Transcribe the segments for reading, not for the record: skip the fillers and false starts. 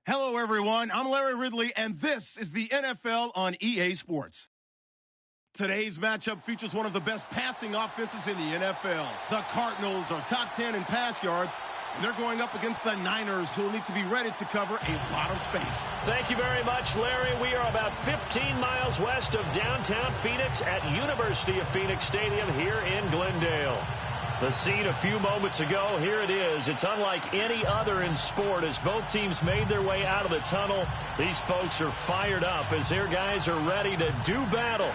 Hello, everyone. I'm Larry Ridley, and this is the NFL on EA Sports. Today's matchup features one of the best passing offenses in the NFL. The Cardinals are top 10 in pass yards, and they're going up against the Niners, who will need to be ready to cover a lot of space. Thank you very much, Larry. We are about 15 miles west of downtown Phoenix at University of Phoenix Stadium here in Glendale. The scene a few moments ago, here it is. It's unlike any other in sport as both teams made their way out of the tunnel. These folks are fired up as their guys are ready to do battle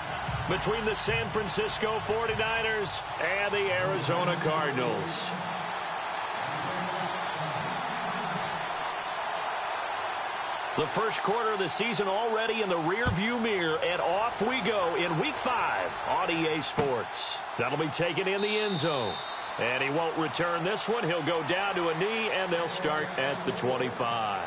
between the San Francisco 49ers and the Arizona Cardinals. The first quarter of the season already in the rearview mirror, and off we go in Week 5 on EA Sports. That'll be taken in the end zone. And he won't return this one. He'll go down to a knee, and they'll start at the 25.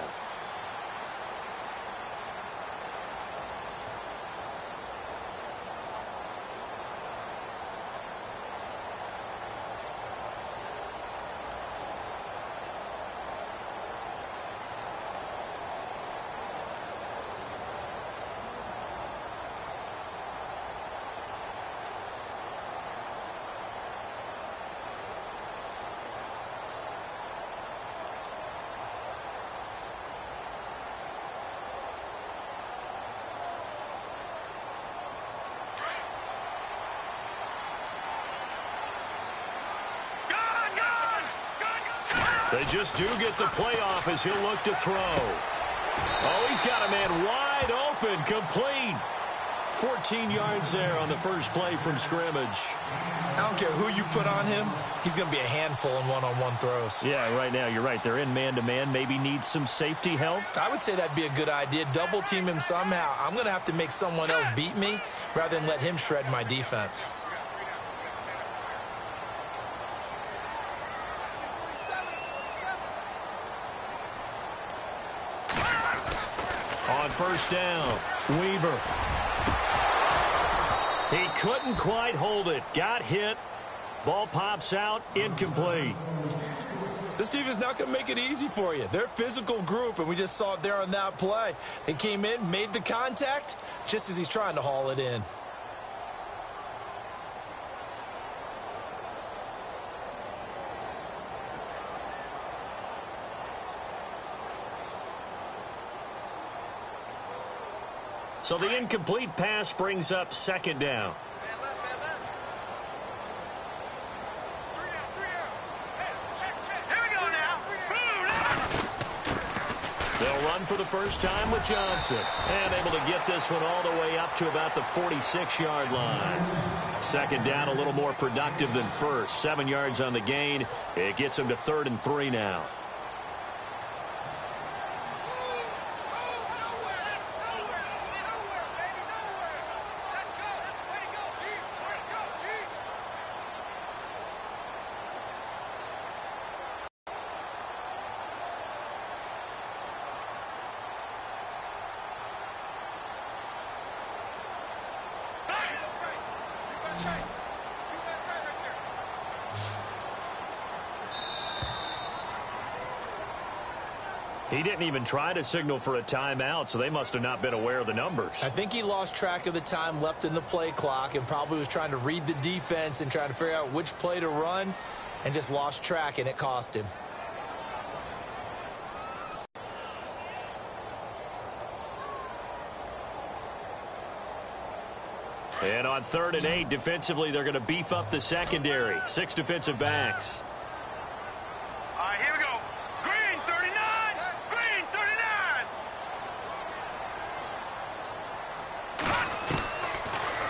They just do get the playoff as he'll look to throw. Oh, he's got a man wide open, complete. 14 yards there on the first play from scrimmage. I don't care who you put on him. He's going to be a handful in one-on-one throws. Yeah, right now, you're right. They're in man-to-man. Maybe needs some safety help. I would say that'd be a good idea. Double team him somehow. I'm going to have to make someone else beat me rather than let him shred my defense. On first down, Weaver. He couldn't quite hold it. Got hit. Ball pops out. Incomplete. This defense not going to make it easy for you. They're a physical group, and we just saw it there on that play. They came in, made the contact, just as he's trying to haul it in. So the incomplete pass brings up second down. They'll run for the first time with Johnson. And able to get this one all the way up to about the 46-yard line. Second down, a little more productive than first. 7 yards on the gain. It gets them to 3rd and 3 now. He didn't even try to signal for a timeout, so they must have not been aware of the numbers. I think he lost track of the time left in the play clock and probably was trying to read the defense and trying to figure out which play to run and just lost track, and it cost him. And on 3rd and 8, defensively, they're going to beef up the secondary. 6 defensive backs. All right, here we go. Green, 39. Green, 39.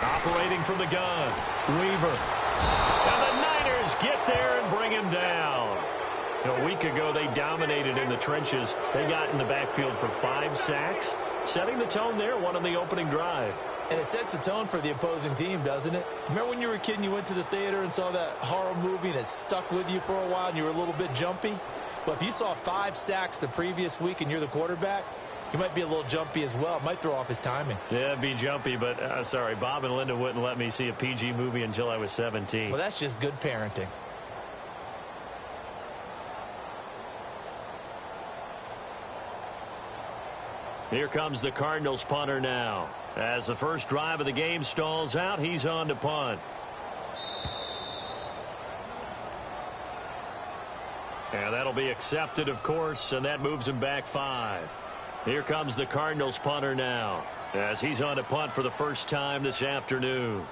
Operating from the gun, Weaver. And the Niners get there and bring him down. A week ago, they dominated in the trenches. They got in the backfield for 5 sacks, setting the tone there, one on the opening drive. And it sets the tone for the opposing team, doesn't it? Remember when you were a kid and you went to the theater and saw that horror movie and it stuck with you for a while and you were a little bit jumpy? Well, if you saw 5 sacks the previous week and you're the quarterback, you might be a little jumpy as well. It might throw off his timing. Yeah, it'd be jumpy, but sorry, Bob and Linda wouldn't let me see a PG movie until I was 17. Well, that's just good parenting. Here comes the Cardinals punter now. As the first drive of the game stalls out, he's on to punt. And that'll be accepted, of course, and that moves him back 5. Here comes the Cardinals punter now, as he's on to punt for the first time this afternoon.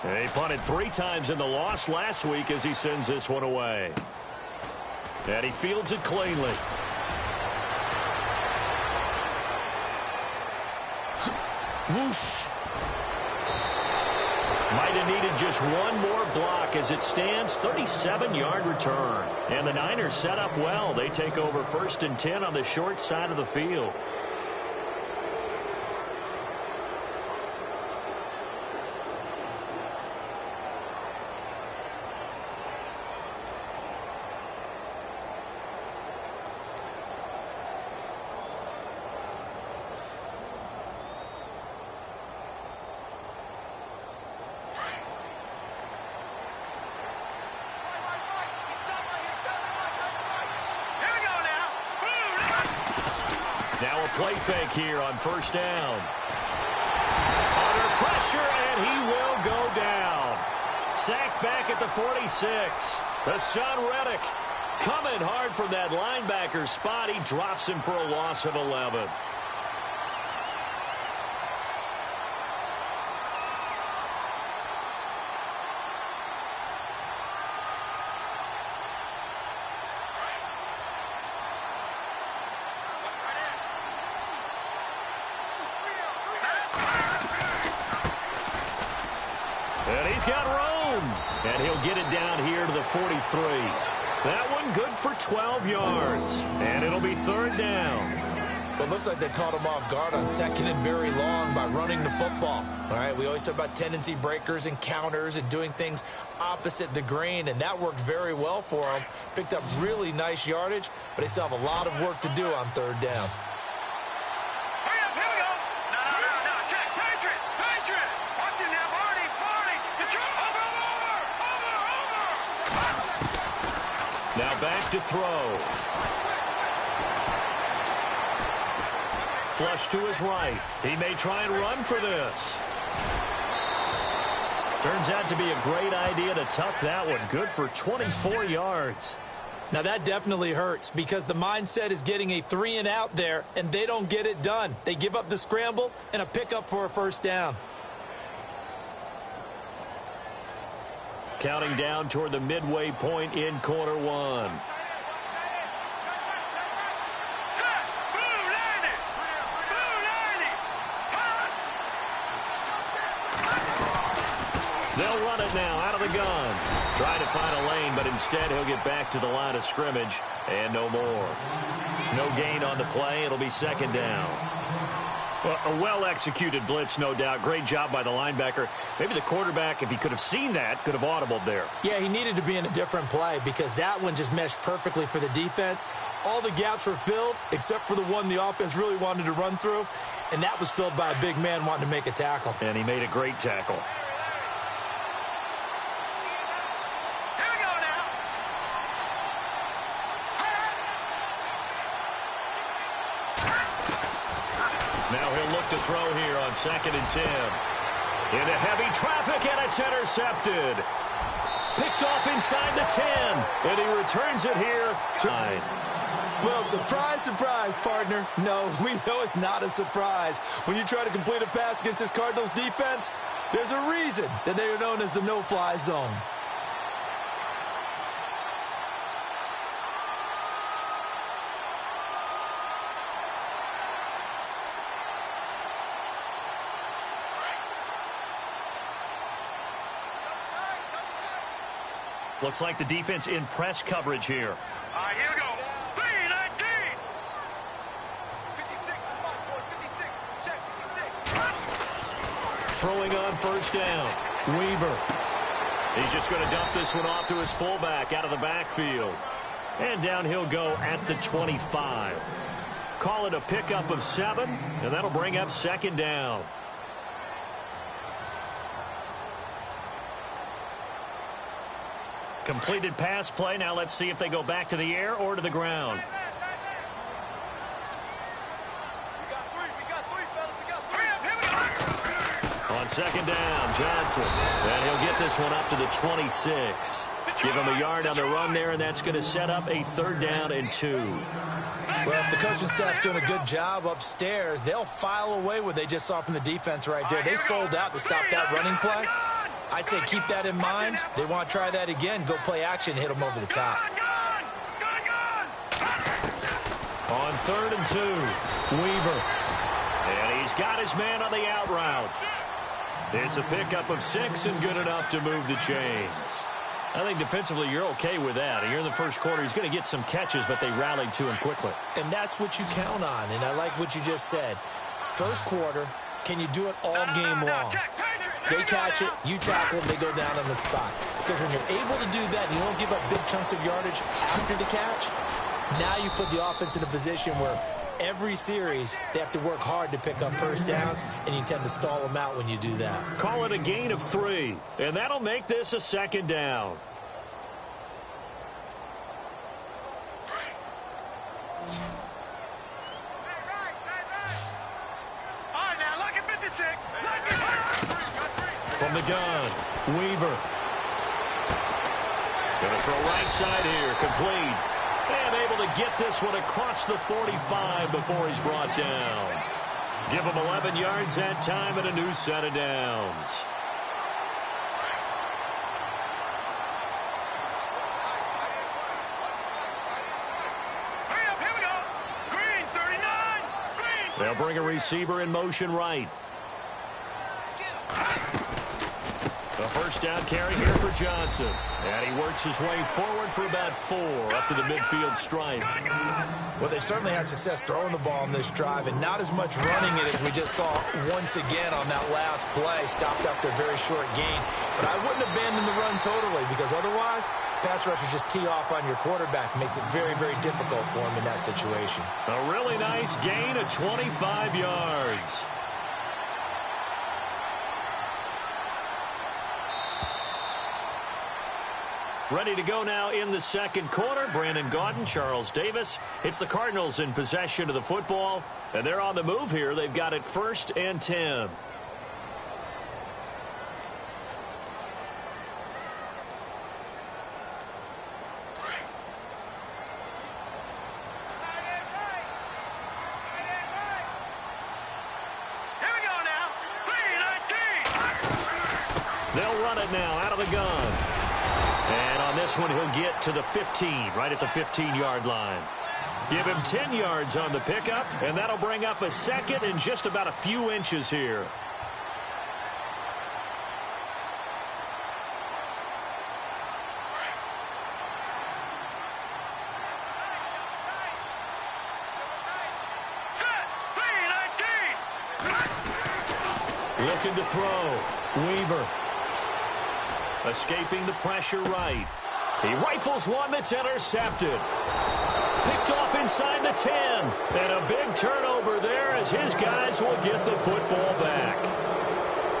And he punted 3 times in the loss last week as he sends this one away. And he fields it cleanly. Whoosh. Might have needed just one more block. As it stands, 37-yard return. And the Niners set up well. They take over 1st and 10 on the short side of the field. Now a play fake here on 1st down. Under pressure, and he will go down. Sacked back at the 46. Hassan Reddick coming hard from that linebacker spot. He drops him for a loss of 11. And he's got room. And he'll get it down here to the 43. That one good for 12 yards. And it'll be 3rd down. Well, it looks like they caught him off guard on 2nd and very long by running the football. All right, we always talk about tendency breakers and counters and doing things opposite the grain, and that worked very well for him. Picked up really nice yardage, but they still have a lot of work to do on 3rd down. Now back to throw. Flush to his right. He may try and run for this. Turns out to be a great idea to tuck that one. Good for 24 yards. Now that definitely hurts because the mindset is getting a 3-and-out there, and they don't get it done. They give up the scramble and a pickup for a 1st down. Counting down toward the midway point in quarter 1. They'll run it now out of the gun. Trying to find a lane, but instead he'll get back to the line of scrimmage and no more. No gain on the play. It'll be 2nd down. Well, a well-executed blitz, no doubt. Great job by the linebacker. Maybe the quarterback, if he could have seen that, could have audibled there. Yeah, he needed to be in a different play because that one just meshed perfectly for the defense. All the gaps were filled except for the one the offense really wanted to run through, and that was filled by a big man wanting to make a tackle. And he made a great tackle. Now he'll look to throw here on 2nd and 10. Into heavy traffic, and it's intercepted. Picked off inside the 10, and he returns it here to 9. Well, surprise, surprise, partner. No, we know it's not a surprise. When you try to complete a pass against this Cardinals defense, there's a reason that they are known as the no-fly zone. Looks like the defense in press coverage here. All right, here we go. 3-19. 56. Throwing on 1st down. Weaver. He's just going to dump this one off to his fullback out of the backfield. And down he'll go at the 25. Call it a pickup of 7, and that'll bring up 2nd down. Completed pass play. Now let's see if they go back to the air or to the ground. On second down, Johnson. And he'll get this one up to the 26. Give him a yard on the run there, and that's going to set up a 3rd down and 2. Well, if the coaching staff's doing a good job upstairs, they'll file away what they just saw from the defense right there. They sold out to stop that running play. I'd say keep that in mind. They want to try that again. Go play action, hit them over the top. On 3rd and 2, Weaver. And he's got his man on the out route. It's a pickup of 6 and good enough to move the chains. I think defensively you're okay with that. Here in the first quarter, he's going to get some catches, but they rallied to him quickly. And that's what you count on, and I like what you just said. First quarter, can you do it all game long? They catch it, you tackle them, they go down on the spot. Because when you're able to do that and you don't give up big chunks of yardage after the catch, now you put the offense in a position where every series they have to work hard to pick up first downs, and you tend to stall them out when you do that. Call it a gain of 3, and that'll make this a 2nd down. From the gun, Weaver. Gonna throw right side here, complete. And able to get this one across the 45 before he's brought down. Give him 11 yards that time and a new set of downs. Here we go. Green, 39. Green. They'll bring a receiver in motion right. A 1st down carry here for Johnson. And he works his way forward for about 4 up to the midfield stripe. Well, they certainly had success throwing the ball on this drive, and not as much running it as we just saw once again on that last play. Stopped after a very short gain. But I wouldn't abandon the run totally, because otherwise, pass rushers just tee off on your quarterback. Makes it very, very difficult for him in that situation. A really nice gain of 25 yards. Ready to go now in the second quarter. Brandon Gaudin, Charles Davis. It's the Cardinals in possession of the football, and they're on the move here. They've got it 1st and 10. Here we go now. 3-19. They'll run it now out of the gun. And on this one, he'll get to the 15, right at the 15-yard line. Give him 10 yards on the pickup, and that'll bring up a 2nd and just about a few inches here. Set. 3-19. Looking to throw. Weaver. Escaping the pressure right. He rifles one that's intercepted. Picked off inside the 10. And a big turnover there as his guys will get the football back.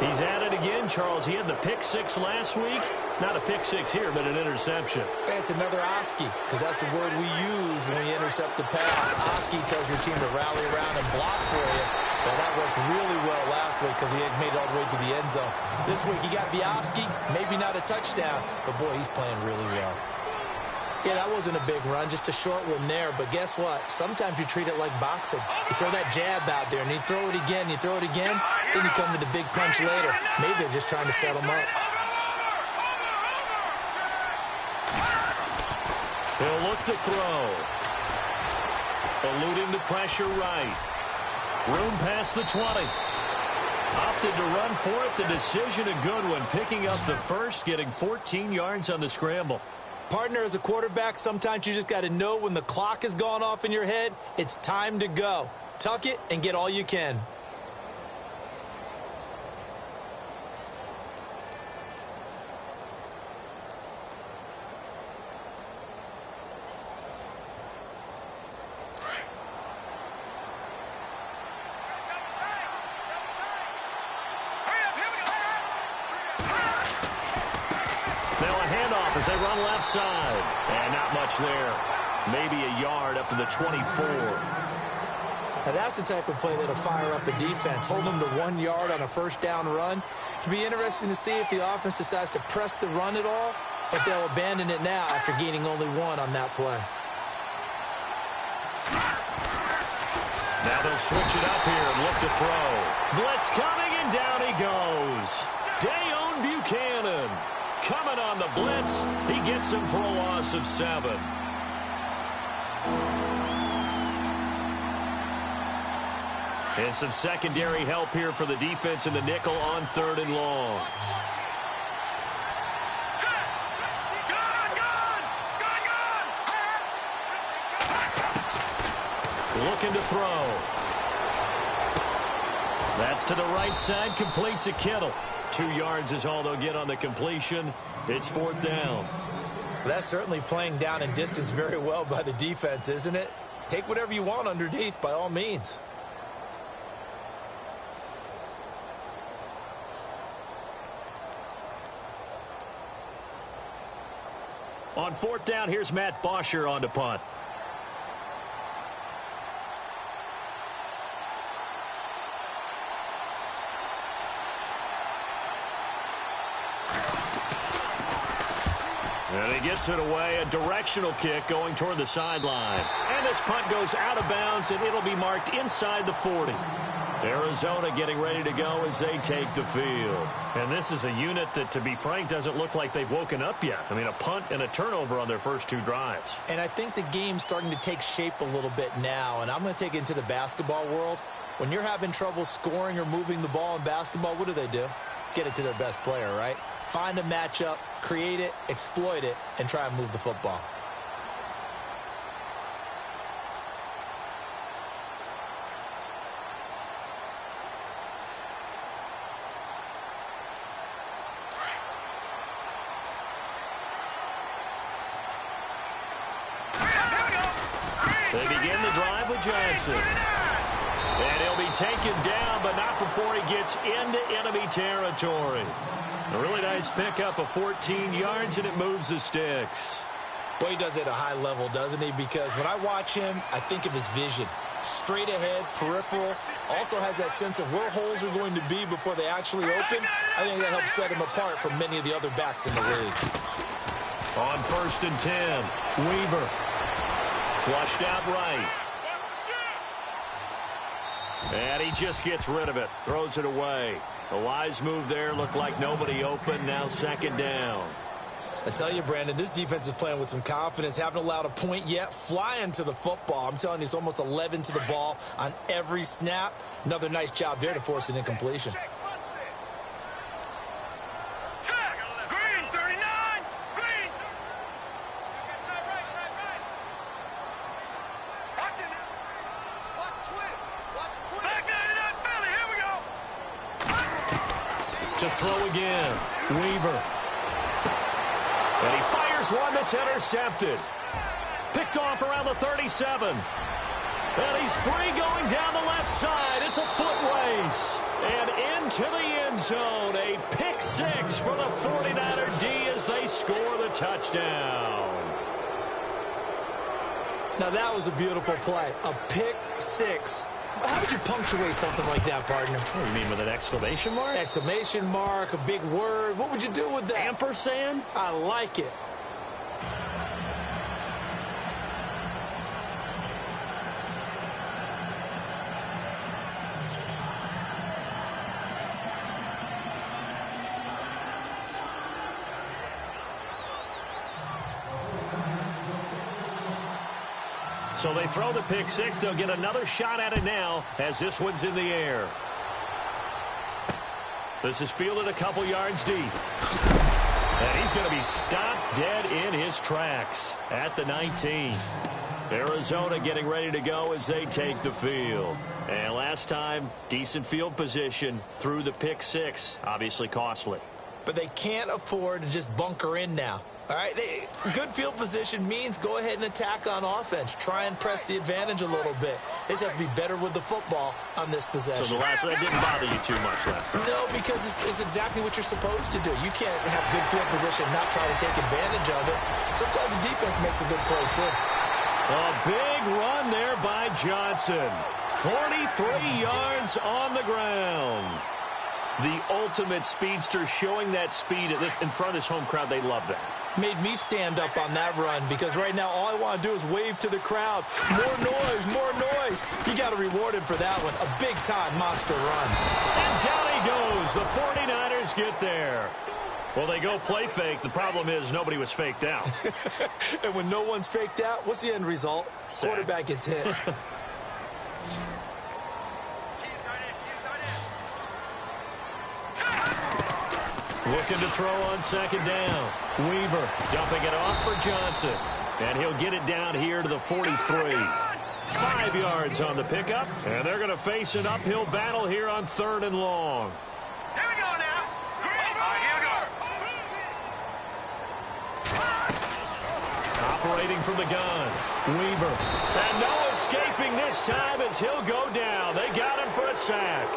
He's at it again, Charles. He had the pick 6 last week. Not a pick 6 here, but an interception. It's another Oski, because that's the word we use when we intercept the pass. Oski tells your team to rally around and block for you. Well, that worked really well last week because he had made it all the way to the end zone. This week he got Oski, maybe not a touchdown, but boy, he's playing really well. Yeah, that wasn't a big run, just a short one there. But guess what? Sometimes you treat it like boxing. You throw that jab out there, and you throw it again, you throw it again, then you come to the big punch later. Maybe they're just trying to set him up. He'll look to throw. Eluding the pressure right. Room past the 20. Opted to run for it. The decision a good one. Picking up the first, getting 14 yards on the scramble. Partner, as a quarterback, sometimes you just got to know when the clock has gone off in your head, it's time to go. Tuck it and get all you can. snap as they run left side. And not much there. Maybe a yard up to the 24. Now that's the type of play that'll fire up the defense. Hold them to 1 yard on a first down run. It'll be interesting to see if the offense decides to press the run at all, if they'll abandon it now after gaining only 1 on that play. Now they'll switch it up here and look to throw. Blitz coming, and down he goes. Dayon Buchanan coming on the blitz. He gets him for a loss of 7. And some secondary help here for the defense in the nickel on 3rd and long. Looking to throw. That's to the right side, complete to Kittle. 2 yards is all they'll get on the completion. It's 4th down. That's certainly playing down and distance very well by the defense, isn't it? Take whatever you want underneath, by all means. On 4th down, here's Matt Bosher on to punt. And he gets it away, a directional kick going toward the sideline. And this punt goes out of bounds, and it'll be marked inside the 40. Arizona getting ready to go as they take the field. And this is a unit that, to be frank, doesn't look like they've woken up yet. I mean, a punt and a turnover on their first 2 drives. And I think the game's starting to take shape a little bit now. And I'm going to take it into the basketball world. When you're having trouble scoring or moving the ball in basketball, what do? Get it to their best player, right? Find a matchup, create it, exploit it, and try and move the football. They begin the drive with Johnson. And he'll be taken down, but not before he gets into enemy territory. A really nice pickup of 14 yards, and it moves the sticks. Boy, he does it at a high level, doesn't he? Because when I watch him, I think of his vision. Straight ahead, peripheral. Also has that sense of where holes are going to be before they actually open. I think that helps set him apart from many of the other backs in the league. On 1st and 10, Weaver. Flushed out right. And he just gets rid of it. Throws it away. A wise move there. Looked like nobody open. Now 2nd down. I tell you, Brandon, this defense is playing with some confidence. Haven't allowed a point yet. Flying to the football. I'm telling you, it's almost 11 to the ball on every snap. Another nice job there to force an incompletion. To throw again. Weaver. And he fires one that's intercepted. Picked off around the 37. And he's free going down the left side. It's a foot race. And into the end zone. A pick 6 for the 49er D as they score the touchdown. Now that was a beautiful play. A pick 6. How would you punctuate something like that, partner? What do you mean, with an exclamation mark? Exclamation mark, a big word. What would you do with that? Ampersand? I like it. So they throw the pick 6. They'll get another shot at it now as this one's in the air. This is fielded a couple yards deep. And he's going to be stopped dead in his tracks at the 19. Arizona getting ready to go as they take the field. And last time, decent field position through the pick 6. Obviously costly. But they can't afford to just bunker in now. All right, good field position means go ahead and attack on offense. Try and press the advantage a little bit. They just have to be better with the football on this possession. So that didn't bother you too much last time? No, because it's exactly what you're supposed to do. You can't have good field position and not try to take advantage of it. Sometimes the defense makes a good play, too. A big run there by Johnson. 43 yards on the ground. The ultimate speedster, showing that speed in front of this home crowd. They love that. Made me stand up on that run because right now all I want to do is wave to the crowd. More noise, more noise. You got to reward him for that one. A big-time monster run. And down he goes. The 49ers get there. Well, they go play fake. The problem is nobody was faked out. And when no one's faked out, what's the end result? Sack. Quarterback gets hit. Looking to throw on second down. Weaver dumping it off for Johnson. And he'll get it down here to the 43. 5 yards on the pickup. And they're going to face an uphill battle here on 3rd and long. Here we go now. Here we go. Operating from the gun. Weaver. And no escaping this time as he'll go down. They got him for a sack.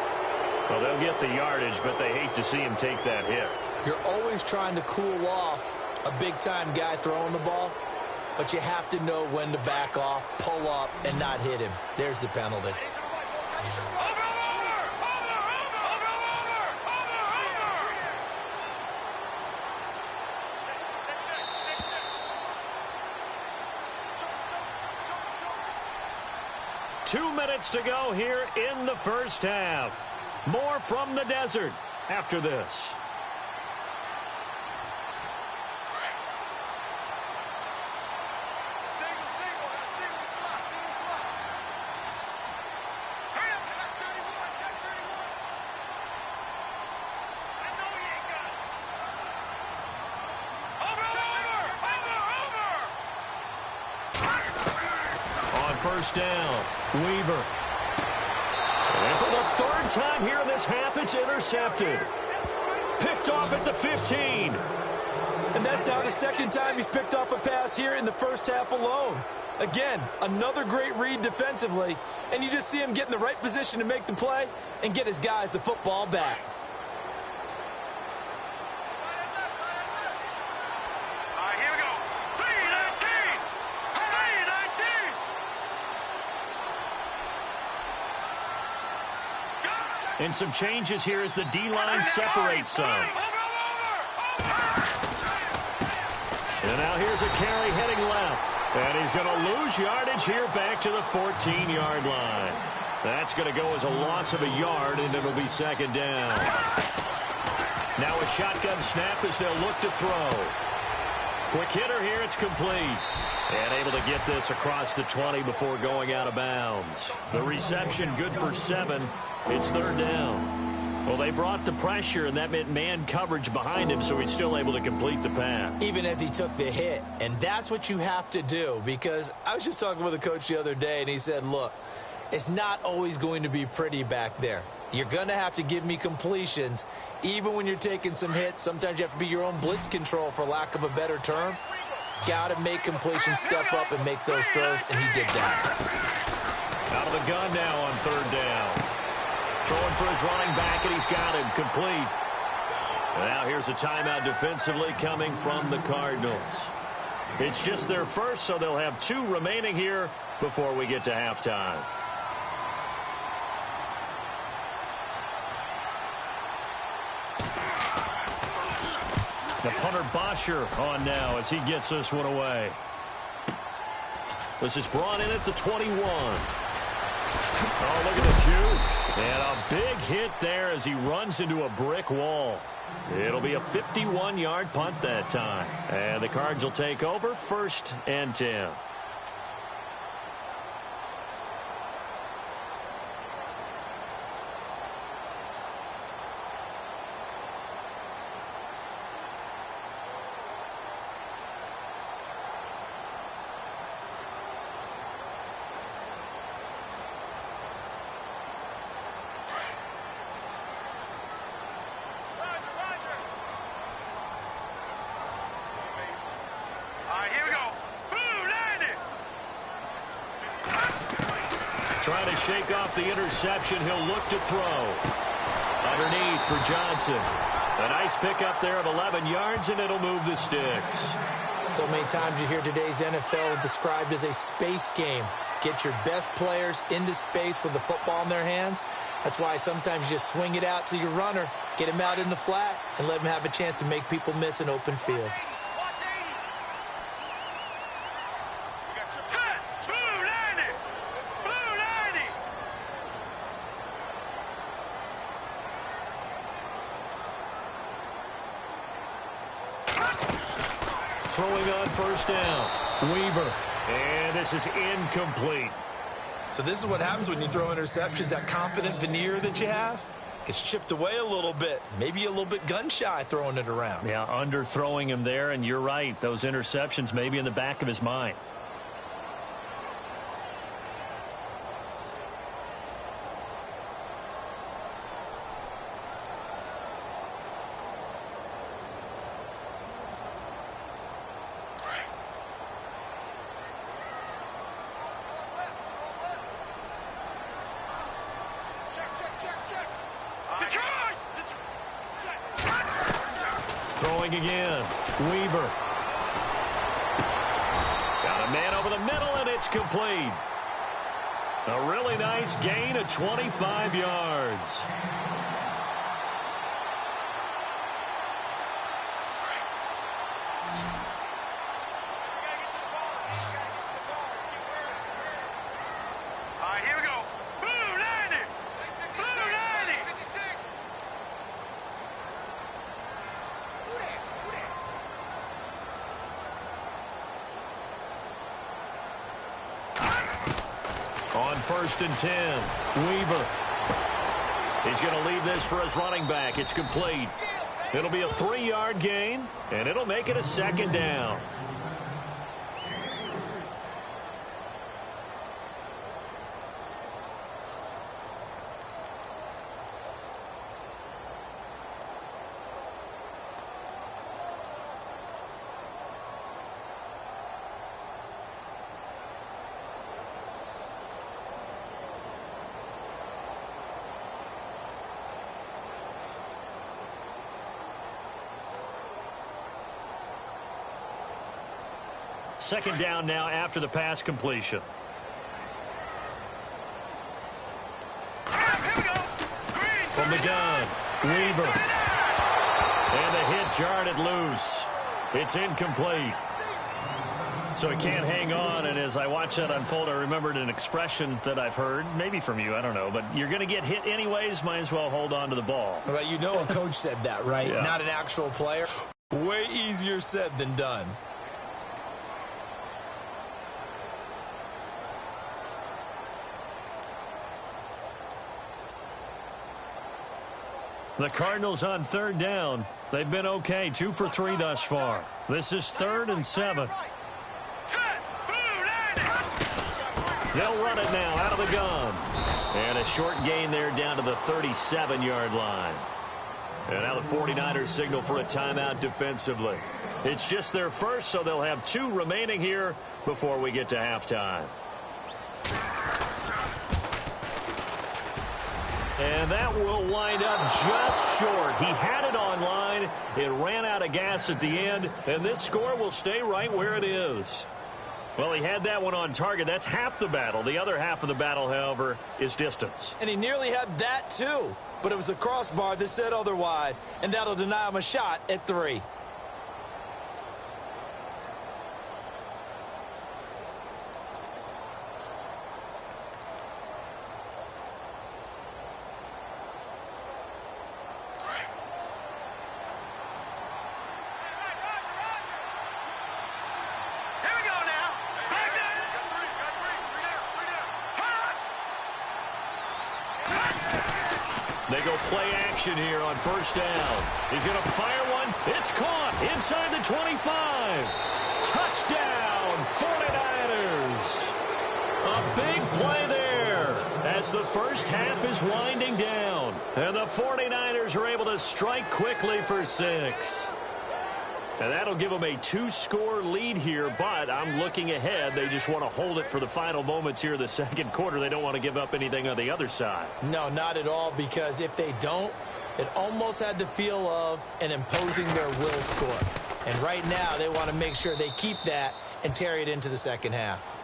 Well, they'll get the yardage, but they hate to see him take that hit. You're always trying to cool off a big-time guy throwing the ball, but you have to know when to back off, pull up, and not hit him. There's the penalty. Two minutes to go here in the first half. More from the desert after this. On first down, Weaver. And for the 3rd time here in this half, it's intercepted. Picked off at the 15. And that's now the 2nd time he's picked off a pass here in the first half alone. Again, another great read defensively, and you just see him get in the right position to make the play and get his guys the football back. Here we go. 3-19. 3-19. And some changes here as the D-line separates some. And now here's a carry heading left. And he's going to lose yardage here back to the 14-yard line. That's going to go as a loss of a yard, and it'll be 2nd down. Now a shotgun snap as they'll look to throw. Quick hitter here, it's complete. And able to get this across the 20 before going out of bounds. The reception good for 7. It's 3rd down. Well, they brought the pressure, and that meant man coverage behind him, so he's still able to complete the pass. Even as he took the hit. And that's what you have to do, because I was just talking with a coach the other day, and he said, look, it's not always going to be pretty back there. You're going to have to give me completions. Even when you're taking some hits, sometimes you have to be your own blitz control, for lack of a better term. Got to make completions, step up, and make those throws, and he did that. Out of the gun now on 3rd down. Throwing for his running back, and he's got him complete. And now here's a timeout defensively coming from the Cardinals. It's just their first, so they'll have 2 remaining here before we get to halftime. The punter Bosher on now as he gets this one away. This is brought in at the 21. Oh, look at the juke. And a big hit there as he runs into a brick wall. It'll be a 51-yard punt that time. And the Cards will take over 1st and 10. Trying to shake off the interception. He'll look to throw. Underneath for Johnson. A nice pickup there of 11 yards, and it'll move the sticks. So many times you hear today's NFL described as a space game. Get your best players into space with the football in their hands. That's why sometimes you just swing it out to your runner, get him out in the flat, and let him have a chance to make people miss an open field. Throwing on first down. Weaver. And this is incomplete. So this is what happens when you throw interceptions. That confident veneer that you have gets chipped away a little bit. Maybe a little bit gun-shy throwing it around. Yeah, underthrowing him there, and you're right. Those interceptions may be in the back of his mind. Throwing again. Weaver. Got a man over the middle, and it's complete. A really nice gain of 25 yards. Here we go. Blue 90. Blue 90. On 1st and 10, Weaver. He's going to leave this for his running back. It's complete. It'll be a 3-yard gain, and it'll make it a 2nd down. Second down now after the pass completion. From the gun, Weaver. And the hit jarred it loose. It's incomplete. So he can't hang on, and as I watch that unfold, I remembered an expression that I've heard, maybe from you, I don't know, but you're going to get hit anyways, might as well hold on to the ball. Well, you know a coach said that, right? Yeah. Not an actual player. Way easier said than done. The Cardinals on 3rd down. They've been okay, 2 for 3 thus far. This is 3rd and 7. They'll run it now out of the gun. And a short gain there down to the 37-yard line. And now the 49ers signal for a timeout defensively. It's just their first, so they'll have 2 remaining here before we get to halftime. And that will wind up just short. He had it on line. It ran out of gas at the end, and this score will stay right where it is. Well, he had that one on target. That's half the battle. The other half of the battle, however, is distance. And he nearly had that, too. But it was the crossbar that said otherwise, and that'll deny him a shot at 3. They go play action here on 1st down. He's going to fire one. It's caught inside the 25. Touchdown, 49ers. A big play there as the first half is winding down. And the 49ers are able to strike quickly for 6. And that'll give them a 2-score lead here, but I'm looking ahead. They just want to hold it for the final moments here in the second quarter. They don't want to give up anything on the other side. No, not at all, because if they don't, it almost had the feel of an imposing their will score. And right now, they want to make sure they keep that and carry it into the second half.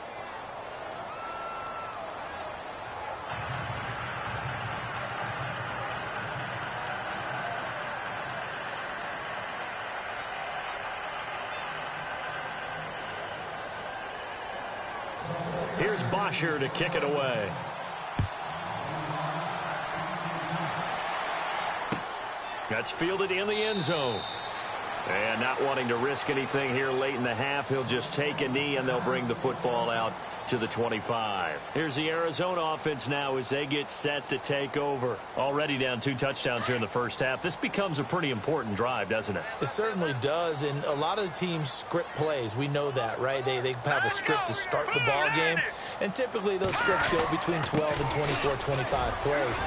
Here's Bosher to kick it away. That's fielded in the end zone. And not wanting to risk anything here late in the half, he'll just take a knee and they'll bring the football out to the 25. Here's the Arizona offense now as they get set to take over. Already down 2 touchdowns here in the first half. This becomes a pretty important drive, doesn't it? It certainly does, and a lot of the teams script plays. We know that, right? They have a script to start the ball game, and typically those scripts go between 12 and 24, 25 plays.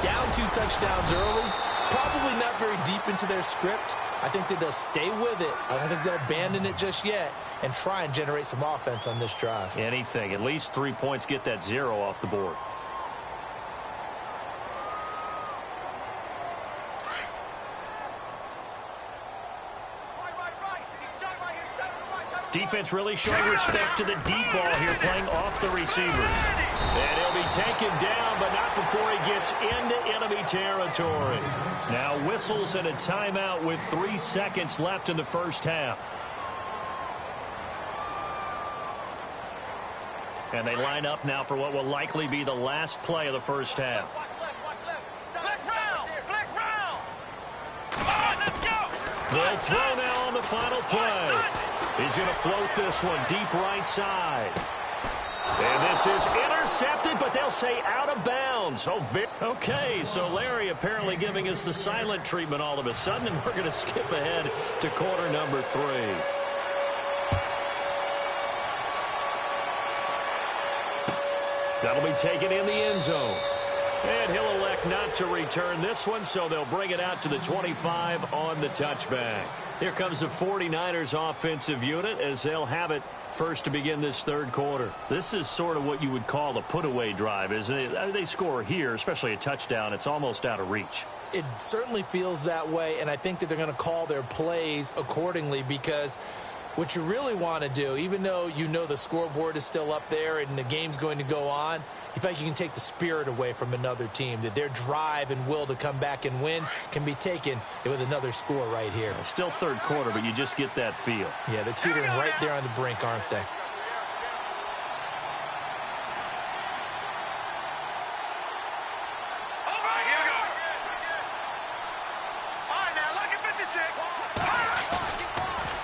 Down 2 touchdowns early, probably not very deep into their script. I think that they'll stay with it. I don't think they'll abandon it just yet and try and generate some offense on this drive. Anything. At least 3 points, get that 0 off the board. Defense really showing respect to the deep ball here, playing off the receivers. And he'll be taken down, but not before he gets into enemy territory. Now whistles and a timeout with 3 seconds left in the first half. And they line up now for what will likely be the last play of the first half. They'll throw now on the final play. He's going to float this one deep right side. And this is intercepted, but they'll say out of bounds. Okay, so Larry apparently giving us the silent treatment all of a sudden, and we're going to skip ahead to quarter number 3. That'll be taken in the end zone. And he'll elect not to return this one, so they'll bring it out to the 25 on the touchback. Here comes the 49ers offensive unit as they'll have it first to begin this third quarter. This is sort of what you would call a put-away drive, isn't it? They score here, especially a touchdown. It's almost out of reach. It certainly feels that way, and I think that they're going to call their plays accordingly, because what you really want to do, even though you know the scoreboard is still up there and the game's going to go on, you feel like you can take the spirit away from another team, that their drive and will to come back and win can be taken with another score right here. Still third quarter, but you just get that feel. Yeah, they're teetering right there on the brink, aren't they?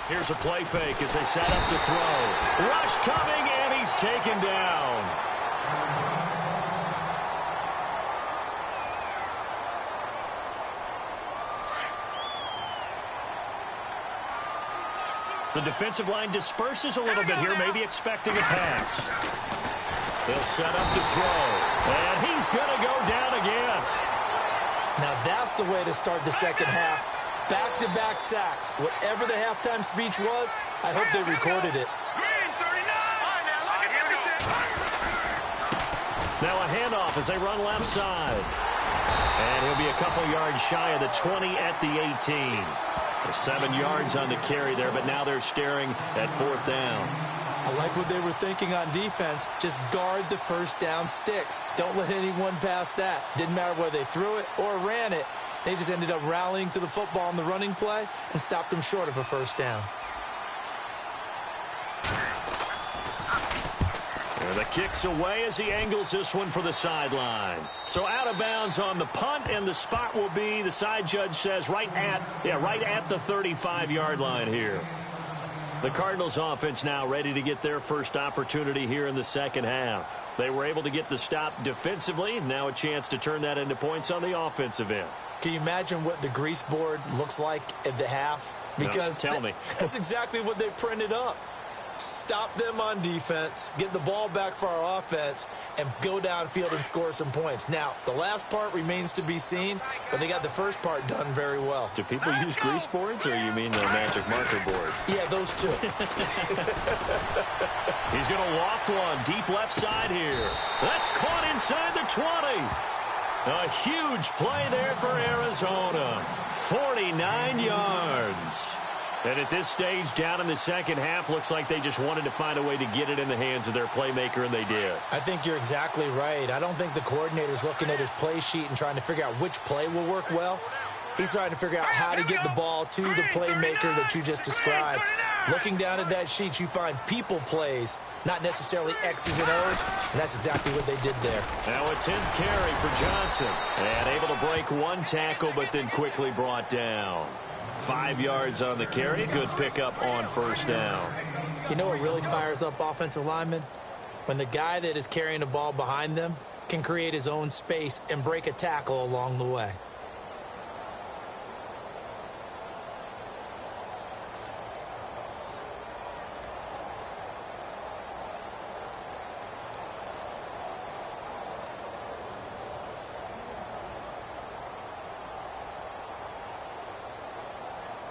Here's a play fake as they set up to throw. Rush coming, and he's taken down. The defensive line disperses a little bit here, maybe expecting a pass. They'll set up to throw, and he's going to go down again. Now that's the way to start the second half. Back-to-back sacks. Whatever the halftime speech was, I hope they recorded it. Now a handoff as they run left side. And he'll be a couple yards shy of the 20 at the 18. 7 yards on the carry there, but now they're staring at 4th down. I like what they were thinking on defense. Just guard the first down sticks. Don't let anyone pass that. Didn't matter whether they threw it or ran it. They just ended up rallying to the football on the running play and stopped them short of a first down. And the kick's away as he angles this one for the sideline. So out of bounds on the punt, and the spot will be, the side judge says, right at the 35-yard line here. The Cardinals offense now ready to get their first opportunity here in the second half. They were able to get the stop defensively. Now a chance to turn that into points on the offensive end. Can you imagine what the grease board looks like at the half? Because no, tell me. That's exactly what they printed up. stop them on defense, get the ball back for our offense, and go downfield and score some points. Now, the last part remains to be seen, but they got the first part done very well. Do people use grease boards, or you mean the magic marker board? Yeah, those two. He's going to loft one deep left side here. That's caught inside the 20. A huge play there for Arizona. 49 yards. And at this stage, down in the second half, looks like they just wanted to find a way to get it in the hands of their playmaker, and they did. I think you're exactly right. I don't think the coordinator's looking at his play sheet and trying to figure out which play will work well. He's trying to figure out how to get the ball to the playmaker that you just described. Looking down at that sheet, you find people plays, not necessarily X's and O's, and that's exactly what they did there. Now a 10th carry for Johnson. And able to break one tackle, but then quickly brought down. 5 yards on the carry. Good pickup on first down. You know what really fires up offensive linemen? When the guy that is carrying the ball behind them can create his own space and break a tackle along the way.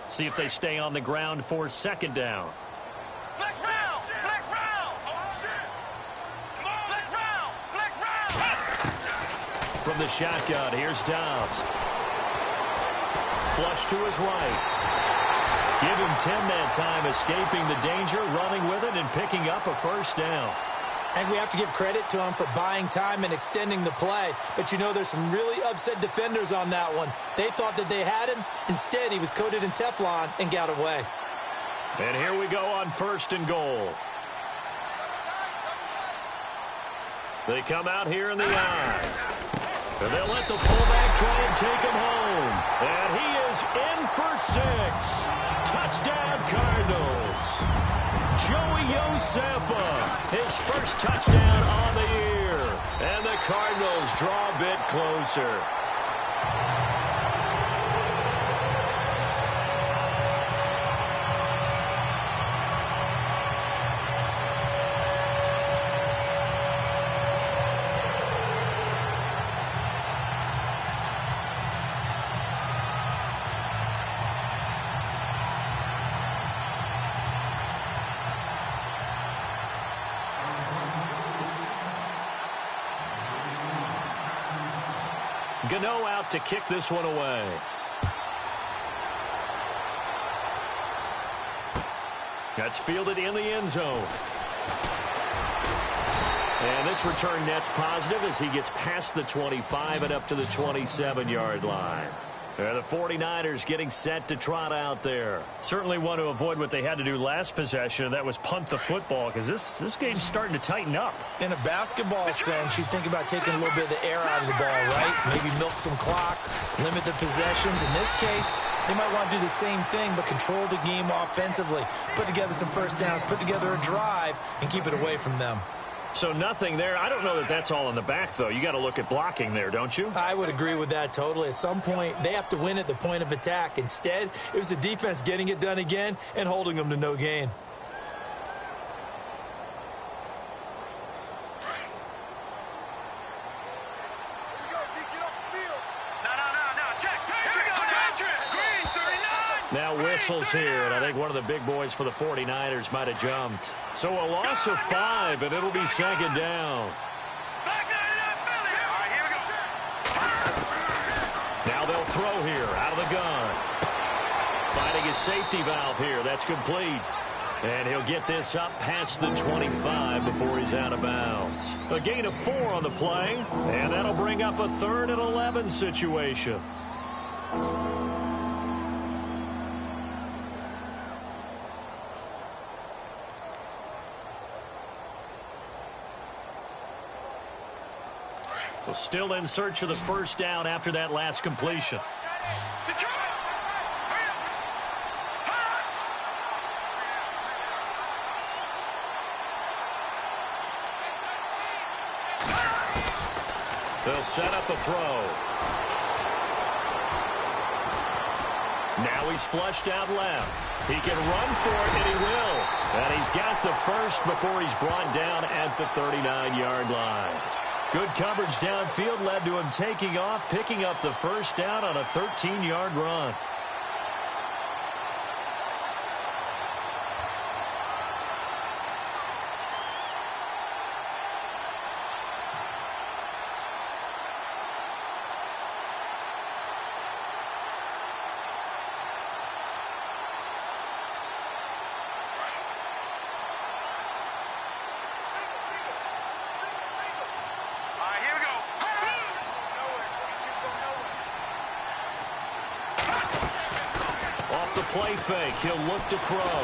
See if they stay on the ground for second down. Flex round! Flex round! Come on, flex round! Flex round! From the shotgun, here's Dobbs. Flush to his right. Give him 10 that time, escaping the danger, running with it, and picking up a first down. And we have to give credit to him for buying time and extending the play. But, you know, there's some really upset defenders on that one. They thought that they had him. Instead, he was coated in Teflon and got away. And here we go on first and goal. They come out here in the eye. And they'll let the fullback try and take him home. And he is in for 6. Touchdown, Cardinals. Joey Josefa, his first touchdown on the year. And the Cardinals draw a bit closer. Gano out to kick this one away. That's fielded in the end zone. And this return net's positive as he gets past the 25 and up to the 27-yard line. The 49ers getting set to trot out there. Certainly want to avoid what they had to do last possession, and that was punt the football, because this game's starting to tighten up. In a basketball sense, you think about taking a little bit of the air out of the ball, right? Maybe milk some clock, limit the possessions. In this case, they might want to do the same thing, but control the game offensively. Put together some first downs, put together a drive, and keep it away from them. So nothing there. I don't know that that's all in the back, though. You got to look at blocking there, don't you? I would agree with that totally. At some point, they have to win at the point of attack. Instead, it was the defense getting it done again and holding them to no gain. Now whistles here, and I think one of the big boys for the 49ers might have jumped. So a loss of 5, and it'll be second down. Now they'll throw here, out of the gun. Finding his safety valve here, that's complete. And he'll get this up past the 25 before he's out of bounds. A gain of 4 on the play, and that'll bring up a 3rd and 11 situation. Well, still in search of the first down after that last completion. They'll set up a throw. Now he's flushed out left. He can run for it, and he will. And he's got the first before he's brought down at the 39-yard line. Good coverage downfield led to him taking off, picking up the first down on a 13-yard run. Play fake. He'll look to throw.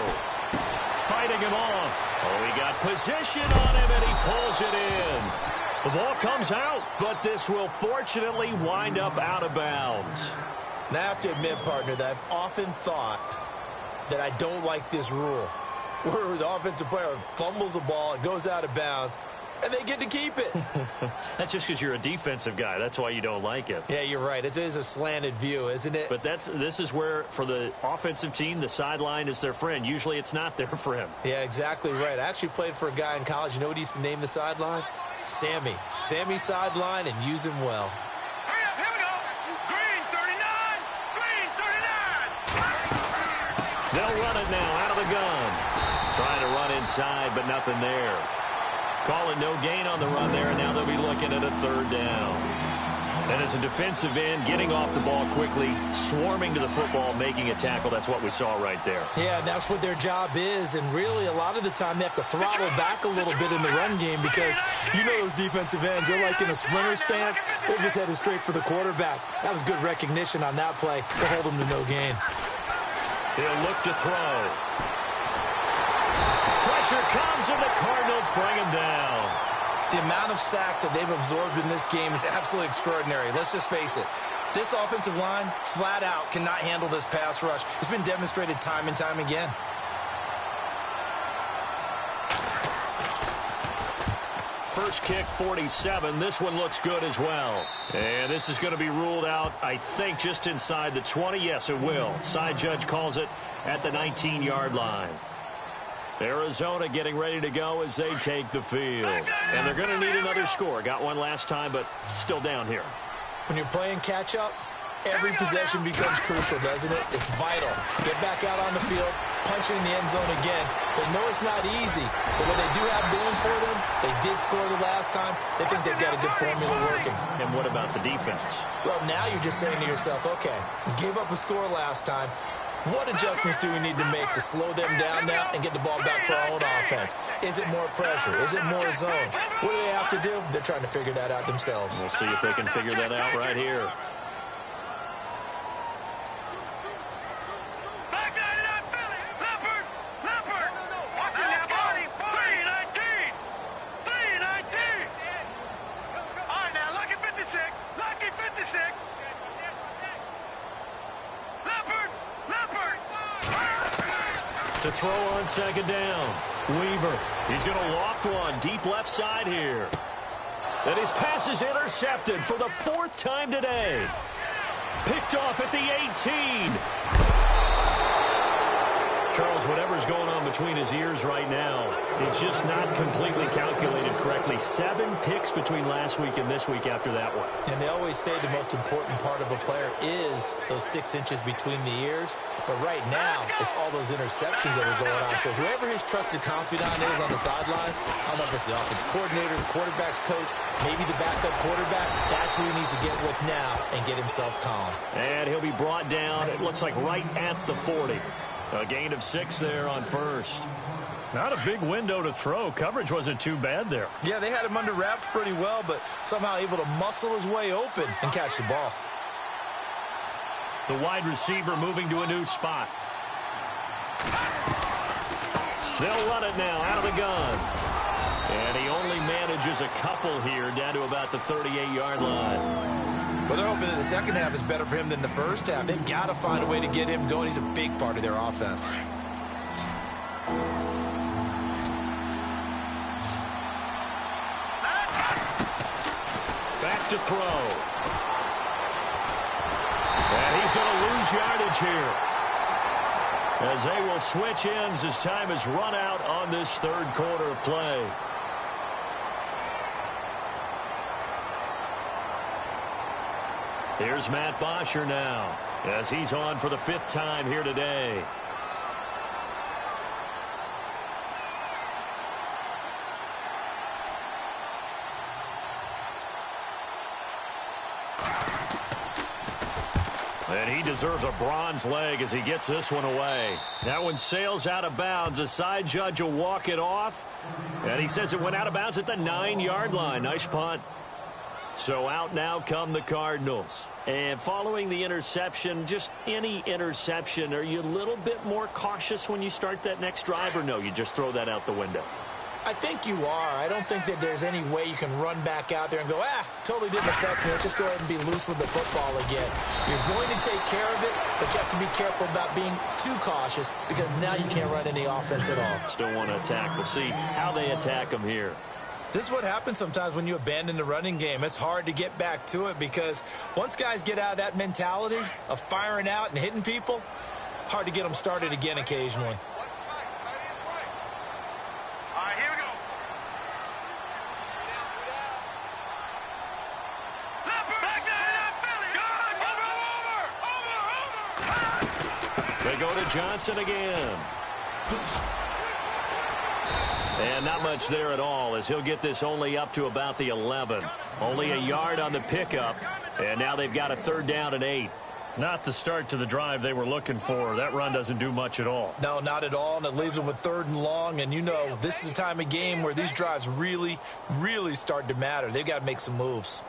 Fighting him off. Oh, he got position on him, and he pulls it in. The ball comes out, but this will fortunately wind up out of bounds. Now, I have to admit, partner, that I've often thought that I don't like this rule, where the offensive player fumbles the ball, it goes out of bounds, and they get to keep it. That's just because you're a defensive guy. That's why you don't like it. Yeah, you're right. It is a slanted view, isn't it? But this is where, for the offensive team, the sideline is their friend. Usually it's not their friend. Yeah, exactly right. I actually played for a guy in college. You know what he used to name the sideline? Sammy. Sammy sideline, and use him well. Hurry up, here we go. Green 39. Green 39. They'll run it now out of the gun. Trying to run inside, but nothing there. Calling no gain on the run there, and now they'll be looking at a third down. And as a defensive end, getting off the ball quickly, swarming to the football, making a tackle, that's what we saw right there. Yeah, that's what their job is, and really a lot of the time they have to throttle back a little bit in the run game because you know those defensive ends, they're like in a sprinter stance. They're just headed straight for the quarterback. That was good recognition on that play to hold them to no gain. He'll look to throw. Pressure comes, and the Cardinals bring him down. The amount of sacks that they've absorbed in this game is absolutely extraordinary. Let's just face it. This offensive line, flat out, cannot handle this pass rush. It's been demonstrated time and time again. First kick, 47. This one looks good as well. And this is going to be ruled out, I think, just inside the 20. Yes, it will. Side judge calls it at the 19-yard line. Arizona getting ready to go as they take the field. And they're going to need another score. Got one last time, but still down here. When you're playing catch-up, every possession becomes crucial, doesn't it? It's vital. Get back out on the field, punch it in the end zone again. They know it's not easy, but what they do have going for them, they did score the last time. They think they've got a good formula working. And what about the defense? Well, now you're just saying to yourself, okay, we gave up a score last time. What adjustments do we need to make to slow them down now and get the ball back for our own offense? Is it more pressure? Is it more zone? What do they have to do? They're trying to figure that out themselves. We'll see if they can figure that out right here. To throw on second down. Weaver. He's going to loft one deep left side here. And his pass is intercepted for the fourth time today. Picked off at the 18. Charles, whatever's going on between his ears right now, it's just not completely calculated correctly. 7 picks between last week and this week after that one. And they always say the most important part of a player is those 6 inches between the ears. But right now, it's all those interceptions that are going on. So whoever his trusted confidant is on the sidelines, I don't know if it's the offensive coordinator, the quarterback's coach, maybe the backup quarterback, that's who he needs to get with now and get himself calm. And he'll be brought down, it looks like right at the 40. A gain of 6 there on first. Not a big window to throw. Coverage wasn't too bad there. Yeah, they had him under wraps pretty well, but somehow able to muscle his way open and catch the ball. The wide receiver moving to a new spot. They'll run it now out of the gun. And he only manages a couple here down to about the 38-yard line. Well, they're hoping that the second half is better for him than the first half. They've got to find a way to get him going. He's a big part of their offense. Back to throw. And he's going to lose yardage here. as they will switch ends as time has run out on this third quarter of play. Here's Matt Bosher now, as he's on for the 5th time here today. And he deserves a bronze leg as he gets this one away. That one sails out of bounds. The side judge will walk it off. And he says it went out of bounds at the 9-yard line. Nice punt. So out now come the Cardinals. And following the interception, just any interception, are you a little bit more cautious when you start that next drive, or no, you just throw that out the window? I think you are. I don't think that there's any way you can run back out there and go, totally didn't affect me. Let's just go ahead and be loose with the football again. You're going to take care of it, but you have to be careful about being too cautious because now you can't run any offense at all. Still want to attack. We'll see how they attack them here. This is what happens sometimes when you abandon the running game. It's hard to get back to it because once guys get out of that mentality of firing out and hitting people, hard to get them started again occasionally. They go to Johnson again. And not much there at all as he'll get this only up to about the 11. Only a yard on the pickup. And now they've got a 3rd down and 8. Not the start to the drive they were looking for. That run doesn't do much at all. No, not at all. And it leaves them with 3rd and long. And you know, this is the time of game where these drives really, really start to matter. They've got to make some moves.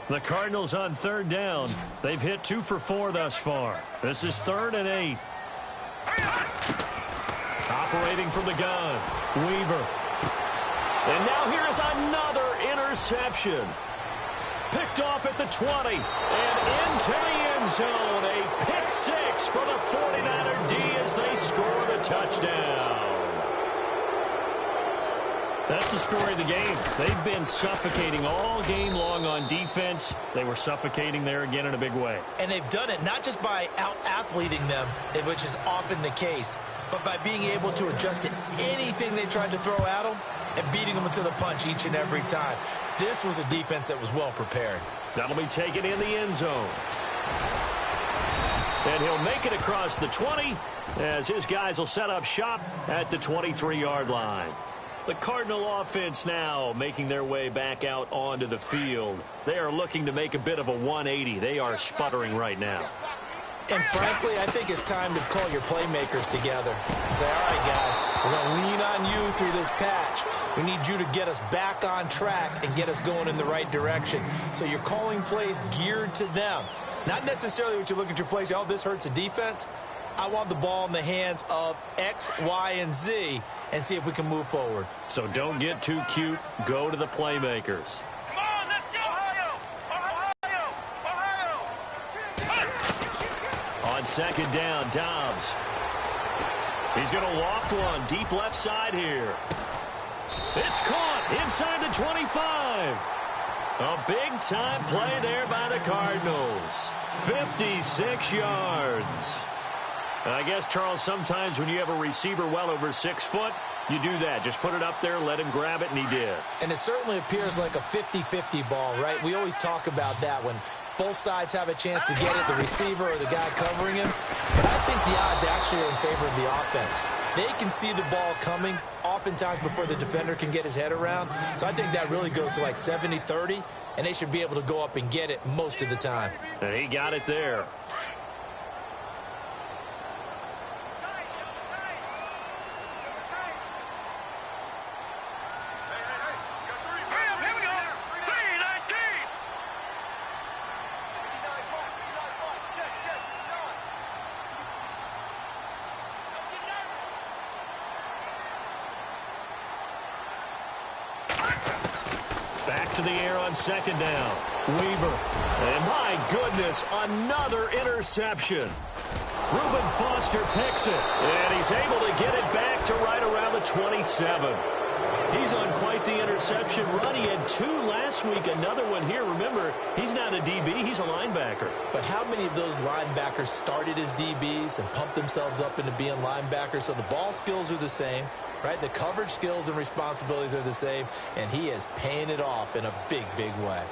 The Cardinals on 3rd down. They've hit 2 for 4 thus far. This is 3rd and 8. Operating from the gun, Weaver. And now here is another interception. Picked off at the 20 and into the end zone. A pick 6 for the 49er D as they score the touchdown. That's the story of the game. They've been suffocating all game long on defense. They were suffocating there again in a big way. And they've done it not just by out-athleting them, which is often the case, but by being able to adjust to anything they tried to throw at them and beating them to the punch each and every time. This was a defense that was well prepared. That'll be taken in the end zone. And he'll make it across the 20 as his guys will set up shop at the 23-yard line. The Cardinal offense now making their way back out onto the field. They are looking to make a bit of a 180. They are sputtering right now. And frankly, I think it's time to call your playmakers together and say, all right, guys, we're going to lean on you through this patch. We need you to get us back on track and get us going in the right direction. So you're calling plays geared to them. Not necessarily what you look at your plays, this hurts the defense. I want the ball in the hands of X, Y, and Z and see if we can move forward. So don't get too cute. Go to the playmakers. Come on, let's go! Ohio! On 2nd down, Dobbs. He's going to loft one deep left side here. It's caught inside the 25. A big-time play there by the Cardinals. 56 yards. I guess, Charles, sometimes when you have a receiver well over 6 foot, you do that. Just put it up there, let him grab it, and he did. And it certainly appears like a 50-50 ball, right? We always talk about that when both sides have a chance to get it, the receiver or the guy covering him. But I think the odds actually are in favor of the offense. They can see the ball coming oftentimes before the defender can get his head around. So I think that really goes to like 70-30, and they should be able to go up and get it most of the time. And he got it there. Back to the air on 2nd down. Weaver. And my goodness, another interception. Reuben Foster picks it. And he's able to get it back to right around the 27. He's on quite the interception run. He had 2 last week, another one here. Remember, he's not a DB, he's a linebacker. But how many of those linebackers started as DBs and pumped themselves up into being linebackers? So the ball skills are the same, right? The coverage skills and responsibilities are the same, and he is paying it off in a big, big way.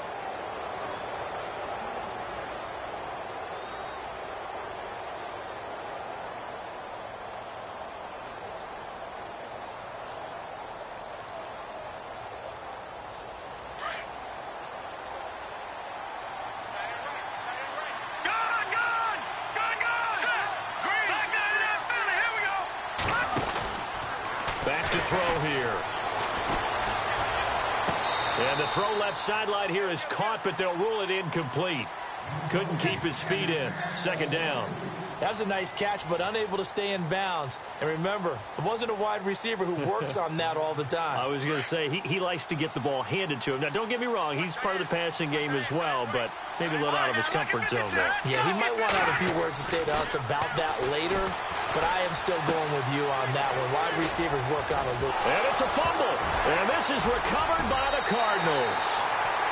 Back to throw here. And the throw left sideline here is caught, but they'll rule it incomplete. Couldn't keep his feet in. Second down. That was a nice catch, but unable to stay in bounds. And remember, it wasn't a wide receiver who works on that all the time. I was going to say, he likes to get the ball handed to him. Now, don't get me wrong, he's part of the passing game as well, but maybe a little out of his comfort zone there. Yeah, he might want to have a few words to say to us about that later, but I am still going with you on that one. Wide receivers work on a little. And it's a fumble. And this is recovered by the Cardinals.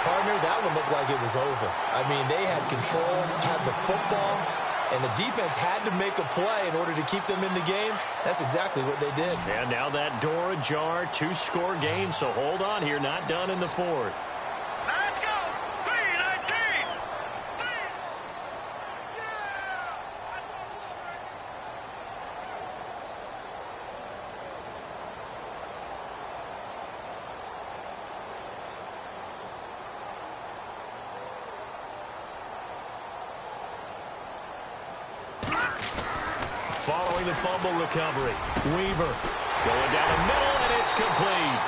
Partner, that one looked like it was over. I mean, they had control, had the football, and the defense had to make a play in order to keep them in the game. That's exactly what they did. And now that door ajar, 2-score game, so hold on here, not done in the fourth. Let's go. 3-19. Following the fumble recovery, Weaver going down the middle, and it's complete.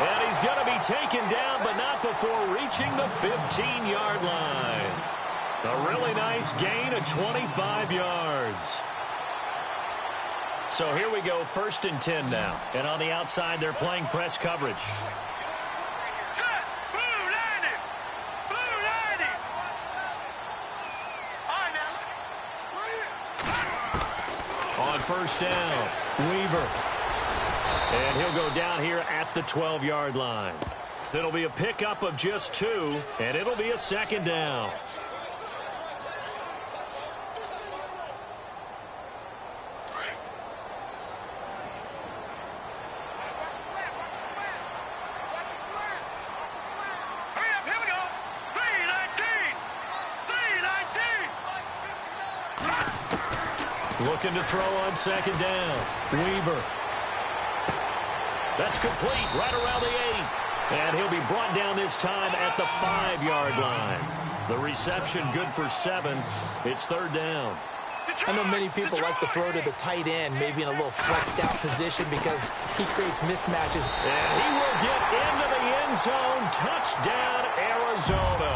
And he's going to be taken down, but not before reaching the 15-yard line. A really nice gain of 25 yards. So here we go, 1st and 10 now. And on the outside, they're playing press coverage. Set. Blue 90. Blue 90. All right, now. On 1st down, Weaver. And he'll go down here at the 12-yard line. It'll be a pickup of just 2, and it'll be a 2nd down. Hurry up, here we go. 3-19. 3-19. Looking to throw on 2nd down. Weaver. That's complete right around the 8. And he'll be brought down this time at the 5-yard line. The reception good for 7. It's 3rd down. I know many people like to throw to the tight end, maybe in a little flexed out position because he creates mismatches. And he will get into the end zone. Touchdown, Arizona.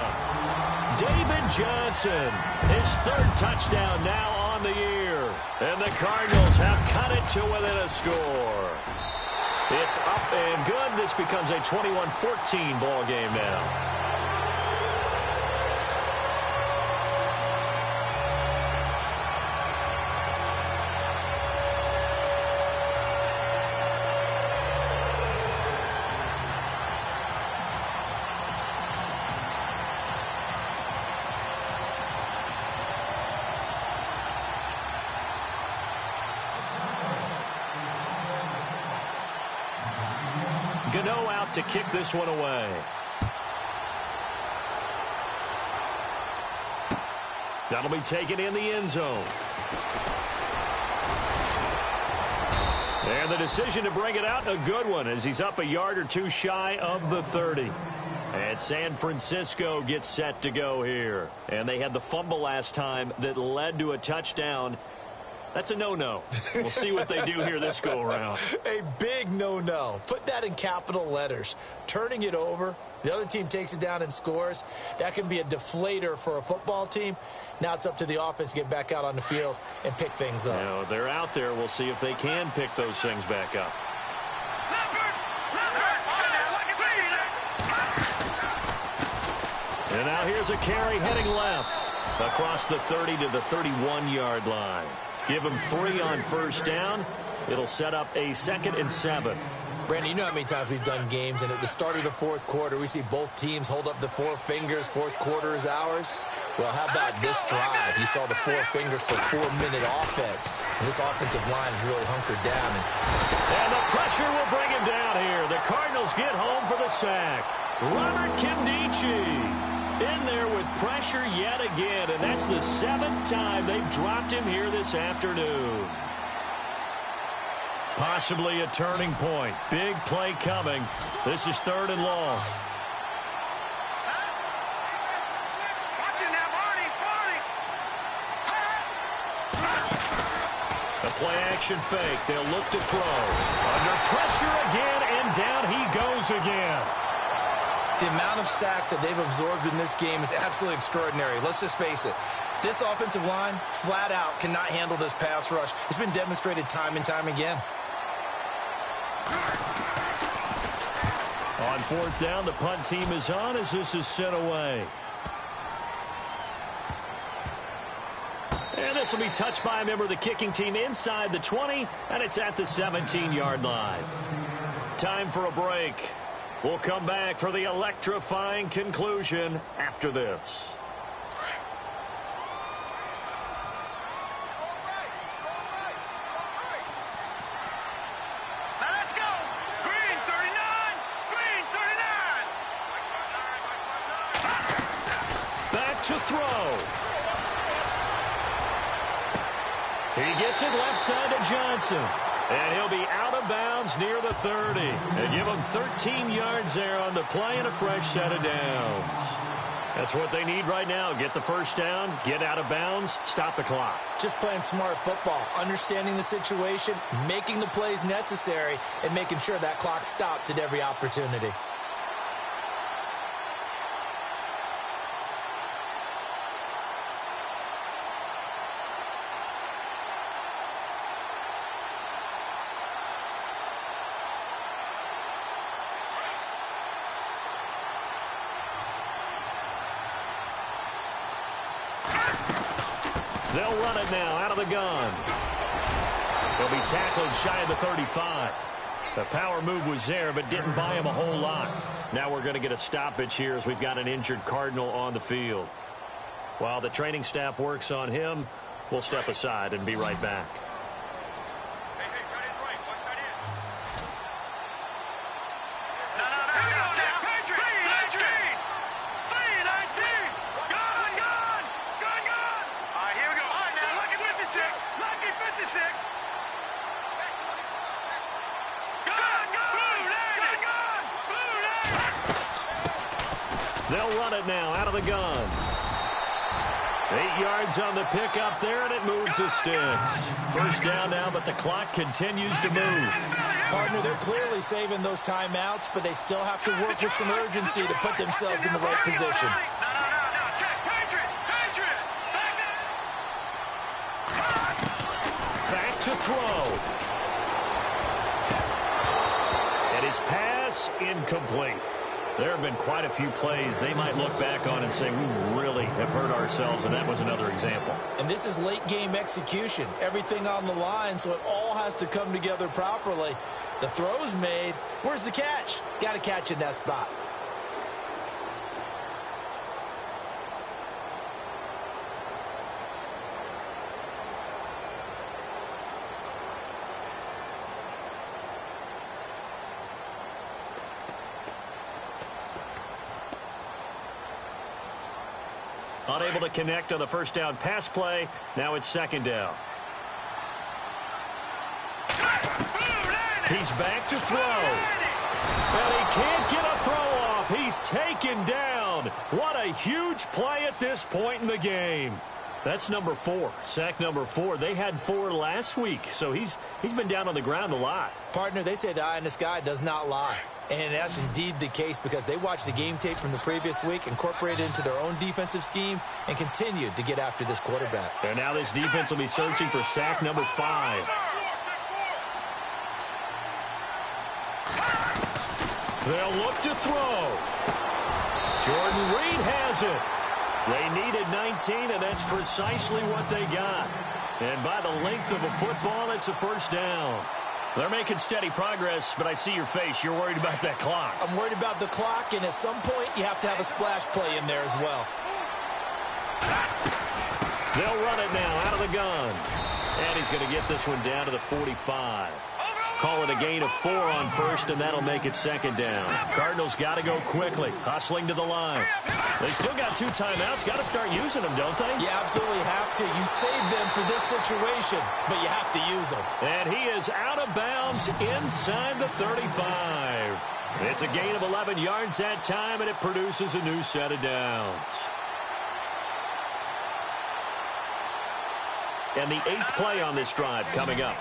David Johnson, his 3rd touchdown now on the year. And the Cardinals have cut it to within a score. It's up and good. This becomes a 21-14 ball game now. Gano out to kick this one away. That'll be taken in the end zone. And the decision to bring it out, a good one, as he's up a yard or 2 shy of the 30. And San Francisco gets set to go here. And they had the fumble last time that led to a touchdown. That's a no-no. We'll see what they do here this go-around. A big no-no. Put that in capital letters. Turning it over, the other team takes it down and scores. That can be a deflator for a football team. Now it's up to the offense to get back out on the field and pick things up. Now, they're out there. We'll see if they can pick those things back up. And now here's a carry heading left across the 30 to the 31-yard line. Give him 3 on 1st down. It'll set up a 2nd and 7. Brandon, you know how many times we've done games, and at the start of the fourth quarter, we see both teams hold up the four fingers, fourth quarter is ours. Well, how about this drive? You saw the four fingers for 4-minute offense, and this offensive line is really hunkered down. And the pressure will bring him down here. The Cardinals get home for the sack. Robert Kimdichie in there with pressure yet again, and that's the 7th time they've dropped him here this afternoon. Possibly a turning point. Big play coming. This is 3rd and long. The play-action fake. They'll look to throw. Under pressure again, and down he goes again. The amount of sacks that they've absorbed in this game is absolutely extraordinary. Let's just face it. This offensive line, flat out, cannot handle this pass rush. It's been demonstrated time and time again. On 4th down, the punt team is on as this is sent away. And this will be touched by a member of the kicking team inside the 20, and it's at the 17-yard line. Time for a break. We'll come back for the electrifying conclusion after this. To throw. He gets it left side to Johnson. And he'll be out of bounds near the 30. They give him 13 yards there on the play and a fresh set of downs. That's what they need right now. Get the first down, get out of bounds, stop the clock. Just playing smart football, understanding the situation, making the plays necessary, and making sure that clock stops at every opportunity. They'll run it now out of the gun. They'll be tackled shy of the 35. The power move was there, but didn't buy him a whole lot. Now we're going to get a stoppage here as we've got an injured Cardinal on the field. While the training staff works on him, we'll step aside and be right back. They'll run it now out of the gun. 8 yards on the pickup there, and it moves the sticks. First down now, but the clock continues to move. Partner, they're clearly saving those timeouts, but they still have to work with some urgency to put themselves in the right position. Back to throw. And his pass incomplete. There have been quite a few plays they might look back on and say, we really have hurt ourselves, and that was another example. And this is late-game execution. Everything on the line, so it all has to come together properly. The throw's made. Where's the catch? Got to catch in that spot. Unable to connect on the first down pass play. Now it's second down. He's back to throw. And he can't get a throw off. He's taken down. What a huge play at this point in the game. That's number 4. Sack number 4. They had 4 last week, so he's been down on the ground a lot. Partner, they say the eye in the sky does not lie. And that's indeed the case because they watched the game tape from the previous week, incorporated it into their own defensive scheme, and continued to get after this quarterback. And now this defense will be searching for sack number 5. They'll look to throw. Jordan Reed has it. They needed 19, and that's precisely what they got. And by the length of a football, it's a first down. They're making steady progress, but I see your face. You're worried about that clock. I'm worried about the clock, and at some point, you have to have a splash play in there as well. They'll run it now out of the gun. And he's going to get this one down to the 45. Call it a gain of 4 on first, and that'll make it second down. Cardinals got to go quickly, hustling to the line. They still got 2 timeouts. Got to start using them, don't they? You absolutely have to. You save them for this situation, but you have to use them. And he is out of bounds inside the 35. It's a gain of 11 yards that time, and it produces a new set of downs. And the 8th play on this drive coming up.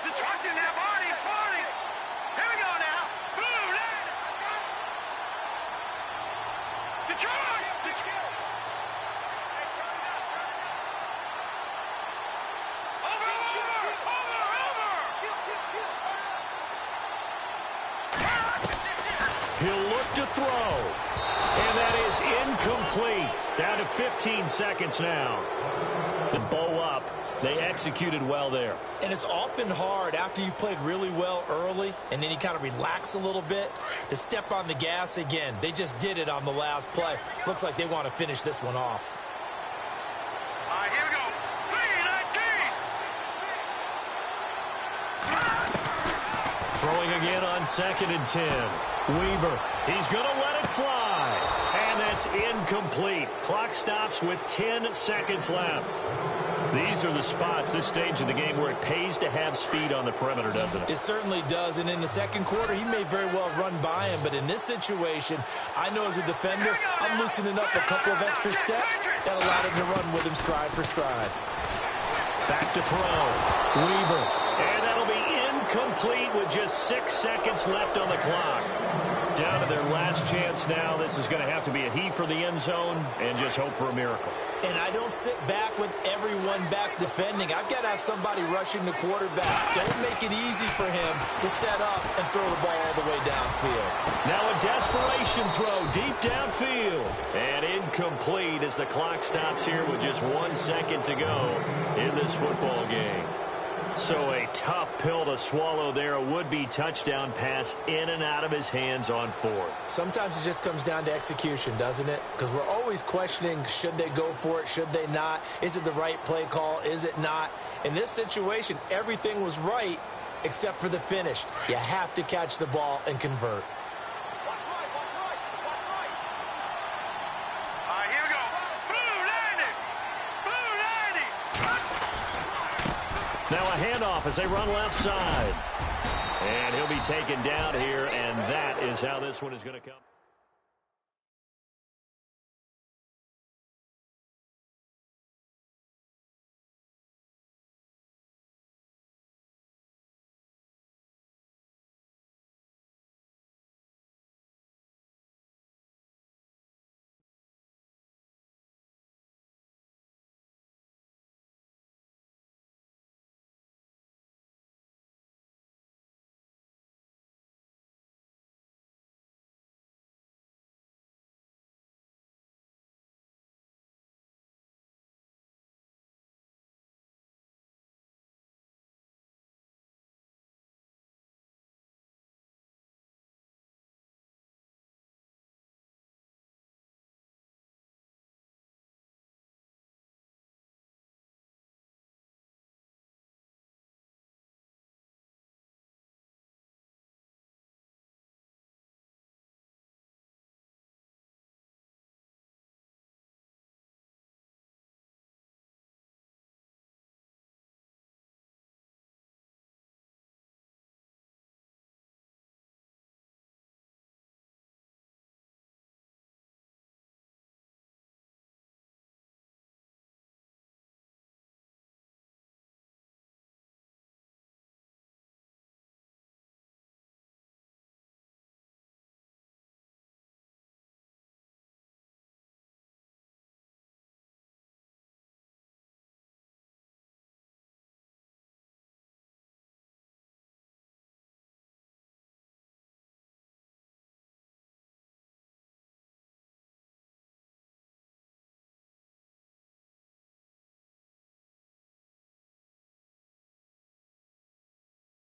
Detroit's in that body. Here we go now. Blue, Detroit. Over. He'll look to throw. And that is incomplete. Down to 15 seconds now. The bow up. They executed well there. And it's often hard after you've played really well early and then you kind of relax a little bit to step on the gas again. They just did it on the last play. Looks like they want to finish this one off. All right, here we go. 3-19. Throwing again on 2nd and 10. Weaver, he's going to let it fly. And that's incomplete. Clock stops with 10 seconds left. These are the spots, this stage of the game, where it pays to have speed on the perimeter, doesn't it? It certainly does, and in the second quarter, he may very well run by him, but in this situation, I know as a defender, I'm loosening up a couple of extra steps that allowed him to run with him stride for stride. Back to throw. Weaver. And that'll be incomplete with just 6 seconds left on the clock. Down to their last chance now. This is going to have to be a heave for the end zone and just hope for a miracle. And I don't sit back with everyone back defending. I've got to have somebody rushing the quarterback. Don't make it easy for him to set up and throw the ball all the way downfield. Now a desperation throw deep downfield. And incomplete as the clock stops here with just 1 second to go in this football game. So a tough pill to swallow there. A would-be touchdown pass in and out of his hands on 4th. Sometimes it just comes down to execution, doesn't it? Because we're always questioning, should they go for it, should they not? Is it the right play call, is it not? In this situation, everything was right except for the finish. You have to catch the ball and convert. Now a handoff as they run left side. And he'll be taken down here, and that is how this one is going to come.